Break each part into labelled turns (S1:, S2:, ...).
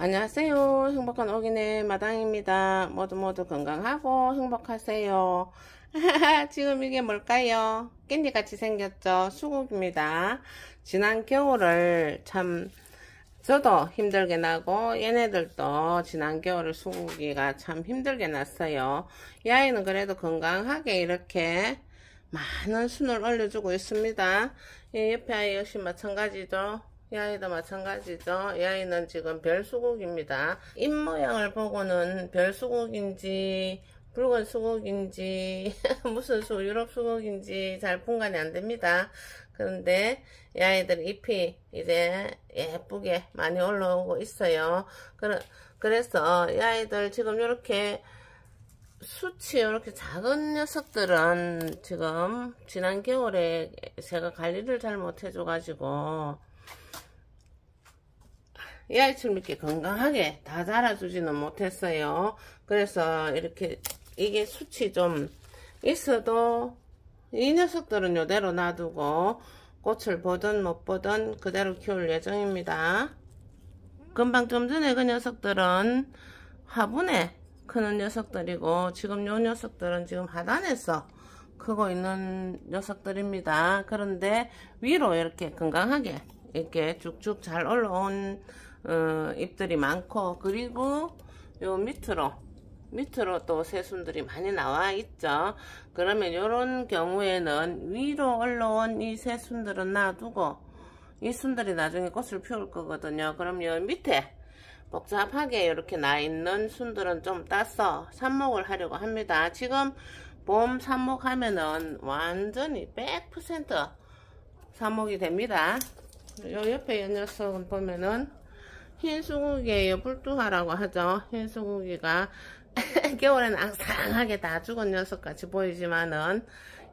S1: 안녕하세요. 행복한 오기네 마당입니다. 모두 건강하고 행복하세요. 지금 이게 뭘까요? 깻잎같이 생겼죠? 수국입니다. 지난 겨울을 참 저도 힘들게 나고 얘네들도 지난 겨울을 수국이가 참 힘들게 났어요. 이 아이는 그래도 건강하게 이렇게 많은 순을 올려주고 있습니다. 이 옆에 아이 역시 마찬가지죠. 이 아이도 마찬가지죠. 이 아이는 지금 별수국입니다. 잎 모양을 보고는 별수국인지 붉은 수국인지 무슨 유럽 수국인지 잘 분간이 안 됩니다. 그런데 이 아이들 잎이 이제 예쁘게 많이 올라오고 있어요. 그래서 이 아이들 지금 이렇게 수치 이렇게 작은 녀석들은 지금 지난 겨울에 제가 관리를 잘 못해줘 가지고 이 아이처럼 이렇게 건강하게 다 자라주지는 못했어요. 그래서 이렇게 이게 수치 좀 있어도 이 녀석들은 이대로 놔두고 꽃을 보든 못 보든 그대로 키울 예정입니다. 금방 좀 전에 그 녀석들은 화분에 크는 녀석들이고 지금 요 녀석들은 지금 하단에서 크고 있는 녀석들입니다. 그런데 위로 이렇게 건강하게 이렇게 쭉쭉 잘 올라온 잎들이 많고, 그리고 요 밑으로 또 새순들이 많이 나와 있죠. 그러면 요런 경우에는 위로 올라온 이 새순들은 놔두고 이 순들이 나중에 꽃을 피울 거거든요. 그럼 요 밑에 복잡하게 이렇게 나 있는 순들은 좀 따서 삽목을 하려고 합니다. 지금 봄 삽목하면은 완전히 100% 삽목이 됩니다. 요 옆에 이 녀석은 보면은 흰수국이에요. 불두화라고 하죠. 흰수국이가 겨울에는 앙상하게 다 죽은 녀석 같이 보이지만은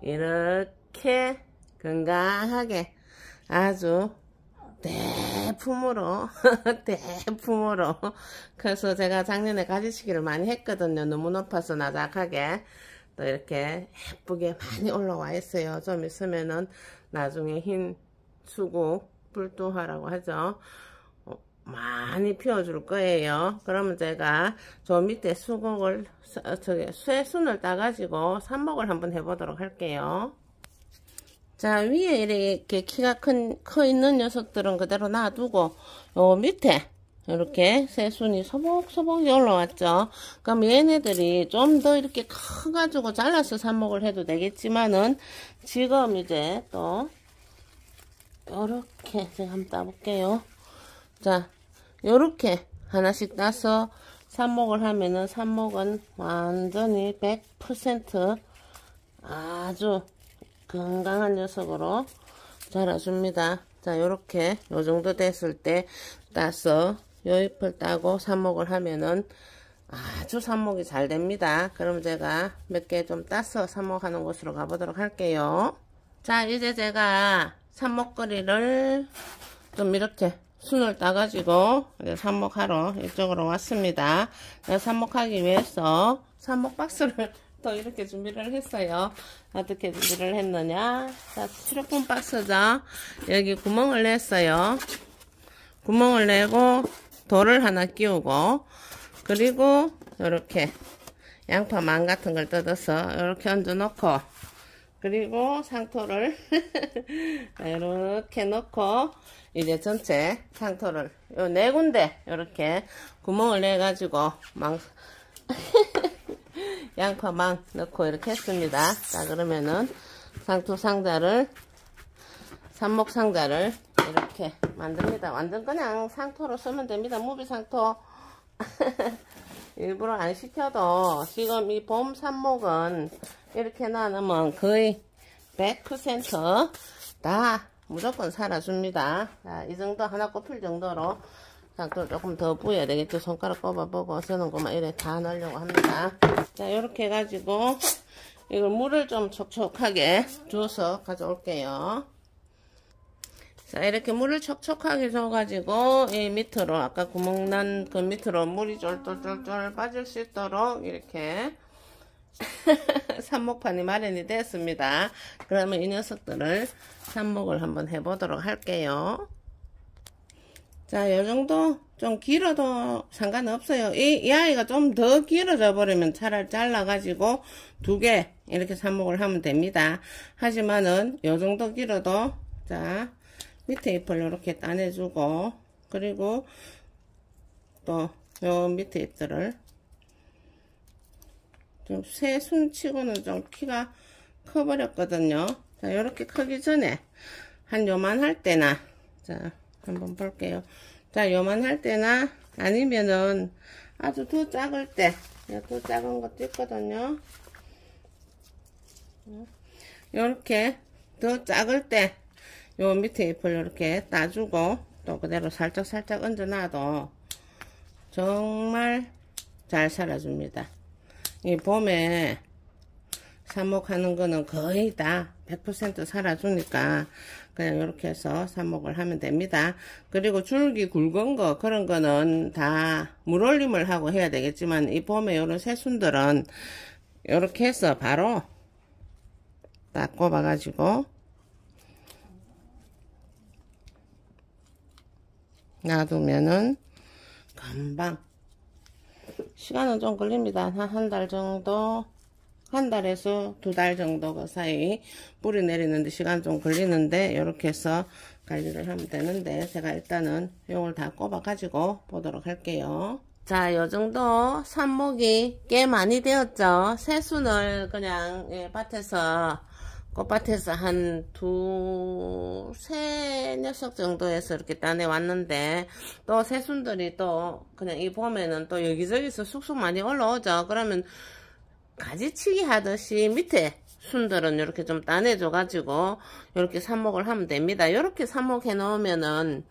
S1: 이렇게 건강하게 아주 대품으로 그래서 제가 작년에 가지치기를 많이 했거든요. 너무 높아서 나작하게 또 이렇게 예쁘게 많이 올라와 있어요. 좀 있으면은 나중에 흰 수국 불두화라고 하죠. 많이 피워줄 거예요. 그러면 제가 저 밑에 수국을 쇠순을 따가지고 삽목을 한번 해보도록 할게요. 자, 위에 이렇게 키가 커 있는 녀석들은 그대로 놔두고 요 밑에 이렇게 새순이 소복소복이 올라왔죠. 그럼 얘네들이 좀 더 이렇게 커가지고 잘라서 삽목을 해도 되겠지만은 지금 이제 또 요렇게 제가 한번 따볼게요. 자, 요렇게 하나씩 따서 삽목을 하면은 삽목은 완전히 100% 아주 건강한 녀석으로 자라줍니다. 자, 요렇게 요 정도 됐을 때 따서 요 잎을 따고 삽목을 하면은 아주 삽목이 잘 됩니다. 그럼 제가 몇 개 좀 따서 삽목하는 곳으로 가보도록 할게요. 자, 이제 제가 삽목거리를 좀 이렇게 순을 따가지고 이제 삽목하러 이쪽으로 왔습니다. 삽목하기 위해서 삽목 박스를 또 이렇게 준비를 했어요. 어떻게 준비를 했느냐? 자, 스티로폼 박스죠. 여기 구멍을 냈어요. 구멍을 내고 돌을 하나 끼우고, 그리고 이렇게 양파망 같은 걸 뜯어서 이렇게 얹어 놓고, 그리고 상토를 이렇게 넣고 이제 전체 상토를 요 네 군데 이렇게 구멍을 내 가지고 양파망 넣고 이렇게 했습니다. 자, 그러면은 상토 상자를 삽목 상자를 이렇게 만듭니다. 완전 그냥 상토로 쓰면 됩니다. 무비 상토 일부러 안 시켜도 지금 이 봄 삽목은 이렇게 나누면 거의 100% 무조건 살아줍니다. 자, 이 정도 하나 꼽힐 정도로 상토를 조금 더 부어야 되겠죠. 손가락 꼽아보고 저는 그만 이래 다 넣으려고 합니다. 자, 이렇게 해가지고 이걸 물을 좀 촉촉하게 줘서 가져올게요. 자, 이렇게 물을 촉촉하게 줘가지고 이 밑으로 아까 구멍 난 그 밑으로 물이 쫄쫄쫄쫄 빠질 수 있도록 이렇게 삽목판이 마련이 됐습니다. 그러면 이 녀석들을 삽목을 한번 해보도록 할게요. 자, 요 정도 좀 길어도 상관없어요. 이 아이가 좀 더 길어져 버리면 차라리 잘라가지고 2개 이렇게 삽목을 하면 됩니다. 하지만은 요 정도 길어도, 자, 밑에 잎을 이렇게 따내주고, 그리고 또 요 밑에 잎들을 좀 새순치고는 좀 키가 커버렸거든요. 자, 요렇게 크기 전에 한 요만 할 때나, 자, 한번 볼게요. 자, 요만 할 때나 아니면은 아주 더 작을 때, 더 작은 것도 있거든요. 요렇게 더 작을 때 요 밑에 잎을 이렇게 따주고 또 그대로 살짝 얹어놔도 정말 잘 살아줍니다. 이 봄에 삽목하는 거는 거의 다 100% 살아주니까 그냥 이렇게 해서 삽목을 하면 됩니다. 그리고 줄기 굵은 거 그런 거는 다 물올림을 하고 해야 되겠지만 이 봄에 이런 새순들은 이렇게 해서 바로 딱 꼽아 가지고 놔두면은 금방, 시간은 좀 걸립니다. 한 달 정도, 한 달에서 2달 정도 그 사이 뿌리 내리는데 시간 좀 걸리는데 이렇게 해서 관리를 하면 되는데 제가 일단은 요걸 다 꼽아 가지고 보도록 할게요. 자, 요 정도 삽목이 꽤 많이 되었죠. 새순을 그냥 밭에서 꽃밭에서 한 2-3녀석 정도에서 이렇게 따내 왔는데 또 새순들이 또 그냥 이 봄에는 또 여기저기서 쑥쑥 많이 올라오죠. 그러면 가지치기 하듯이 밑에 순들은 이렇게 좀 따내줘 가지고 이렇게 삽목을 하면 됩니다. 이렇게 삽목해 놓으면은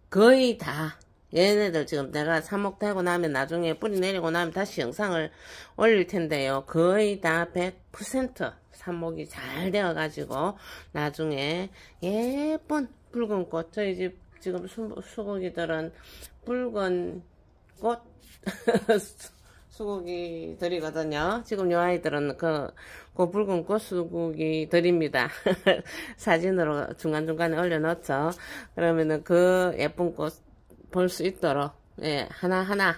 S1: 거의 다 얘네들 지금 내가 삽목되고 나면 나중에 뿌리 내리고 나면 다시 영상을 올릴 텐데요. 거의 다 100% 삽목이 잘 되어 가지고 나중에 예쁜 붉은 꽃, 저희 집 지금 수국이들은 붉은 꽃 수국이들이거든요. 지금 요 아이들은 그 붉은 꽃 수국이들입니다. 사진으로 중간중간에 올려놓죠. 그러면은 그 예쁜 꽃 볼 수 있도록 하나하나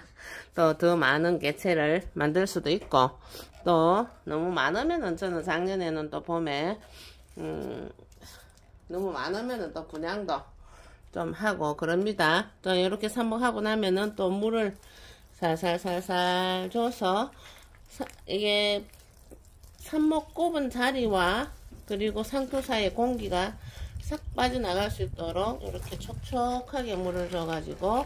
S1: 또 더 많은 개체를 만들 수도 있고, 또 너무 많으면은 저는 작년에는 또 봄에 너무 많으면은 또 분양도 좀 하고 그럽니다. 또 이렇게 삽목하고 나면은 또 물을 살살살살 줘서 이게 삽목 꼽은 자리와 그리고 상토 사이의 공기가 싹 빠져나갈 수 있도록 이렇게 촉촉하게 물을 줘가지고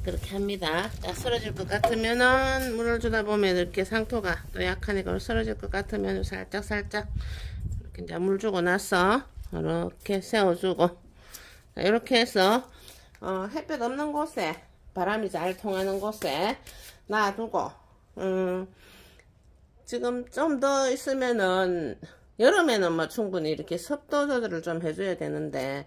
S1: 그렇게 합니다. 자, 쓰러질 것 같으면은 물을 주다 보면 이렇게 상토가 또 약하니까 쓰러질 것 같으면 살짝 이렇게 이제 물 주고 나서 이렇게 세워주고, 자, 이렇게 해서 햇볕 없는 곳에 바람이 잘 통하는 곳에 놔두고, 지금 좀 더 있으면은 여름에는 뭐 충분히 이렇게 습도 조절을 좀 해줘야 되는데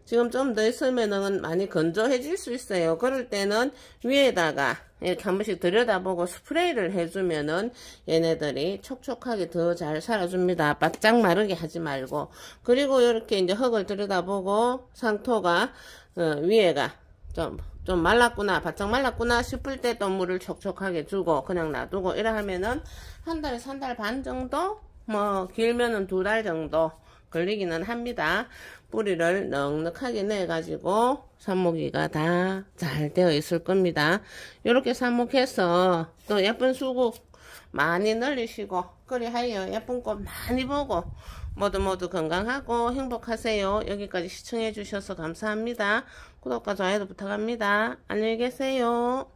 S1: 지금 좀 더 있으면은 많이 건조해질 수 있어요. 그럴 때는 위에다가 이렇게 한 번씩 들여다보고 스프레이를 해주면은 얘네들이 촉촉하게 더 잘 살아줍니다. 바짝 마르게 하지 말고. 그리고 이렇게 이제 흙을 들여다보고 상토가 위에가 좀 말랐구나, 바짝 말랐구나 싶을 때 또 물을 촉촉하게 주고 그냥 놔두고 이래 하면은 한 달에서 1달 반 정도, 뭐 길면은 2달 정도 걸리기는 합니다. 뿌리를 넉넉하게 내가지고 삽목이가 다 잘 되어 있을 겁니다. 이렇게 삽목해서 또 예쁜 수국 많이 늘리시고 그리하여 예쁜 꽃 많이 보고 모두 건강하고 행복하세요. 여기까지 시청해 주셔서 감사합니다. 구독과 좋아요도 부탁합니다. 안녕히 계세요.